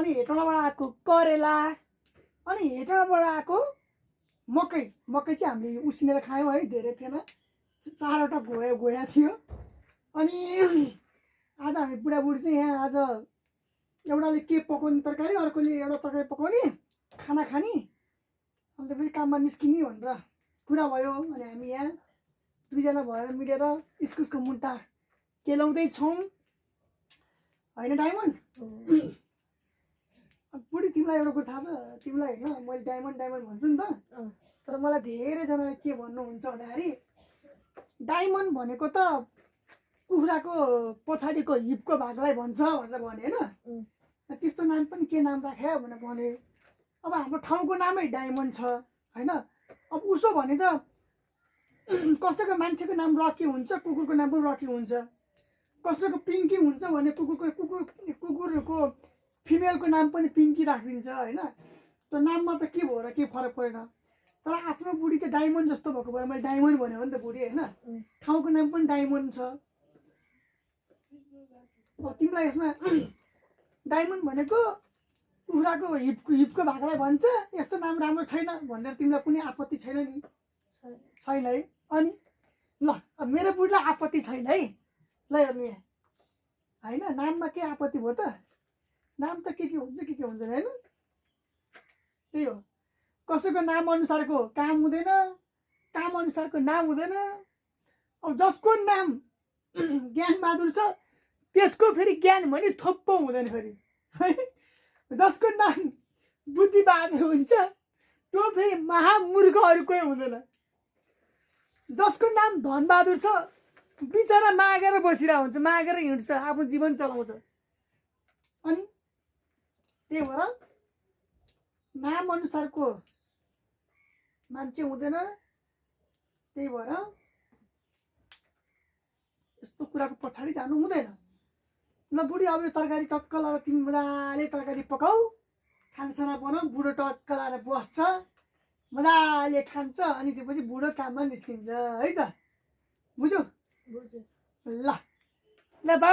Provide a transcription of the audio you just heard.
अनि हेटौँडाबाट आएको करेला, अनि हेटौँडाबाट आएको मकै। मकै चाहिँ हामीले उसिनेर खायौँ है, धेरै थिएन, 4वटा गोया थियो। अनि आज हामी बुढाबुढी चाहिँ यहाँ आज एउटाले के पकाउने तरकारी, अर्कोले एउटा तरकारी पकाउने, खाना खाने, अन्त फेरि काममा निस्किने भनेर कुरा भयो। अनि हामी यहाँ 2जना भएर मिलेर इस्कुसको मुन्टा केलाउँदैछौँ होइन डायमन्ड? बुढी तिमीलाई एउटा कुरा थाहा छ? तिमीलाई होइन मैले डायमन्ड भन्छु नि त, तर मलाई धेरैजनाले के भन्नुहुन्छ भन्दाखेरि डायमन्ड भनेको त कुखुराको पछाडिको हिपको भागलाई भन्छ भनेर भने होइन। त्यस्तो नाम पनि के नाम राख्यो भनेर भने। अब हाम्रो ठाउँको नामै डायमन्ड छ होइन। अब उसो भने त कसैको मान्छेको नाम रकी हुन्छ, कुकुरको नाम पनि रकी हुन्छ। कसैको पिङ्की हुन्छ भने कुकुरको फिमेलको नाम पनि पिङ्की राखिदिन्छ होइन। त्यो नाममा त के भयो र के फरक परेन। तर आफ्नो बुढी त डायमन्ड जस्तो भएको भएर मैले डायमन्ड भन्यो नि त बुढी होइन। ठाउँको नाम पनि डायमन्ड छ। अब तिमीलाई यसमा डायमन्ड भनेको कुखुराको हिपको भागलाई भन्छ, यस्तो नाम राम्रो छैन भनेर तिमीलाई कुनै आपत्ति छैन नि? छैन है। अनि ल मेरो बुढीलाई आपत्ति छैन है। ल हेर्नु यहाँ होइन, नाममा के आपत्ति भयो त? नाम त के हुन्छ के हुँदैन होइन। त्यही हो, कसैको नाम अनुसारको काम हुँदैन, काम अनुसारको नाम हुँदैन। अब जसको नाम ज्ञानबहादुर छ त्यसको फेरि ज्ञान भने थोप्पो हुँदैन फेरि है। जसको नाम बुद्धिबहादुर हुन्छ त्यो फेरि महामूर्खहरूकै हुँदैन। जसको नाम धनबहादुर छ बिचरा मागेर बसिरहेको हुन्छ, मागेर हिँड्छ, आफ्नो जीवन चलाउँछ। अनि त्यही भएर नाम अनुसारको मान्छे हुँदैन। त्यही भएर यस्तो कुराको पछाडि जानु हुँदैन। ल बुढी अब यो तरकारी टक्क लाएर तिमीले तरकारी पकाऊ, खानासाना बनाऊ, बुढो टक्क लाएर बस्छ, मजाले खान्छ, अनि त्यसपछि बुढो काममा निस्किन्छ है त। बुझ्यौ? ल ल बाबा।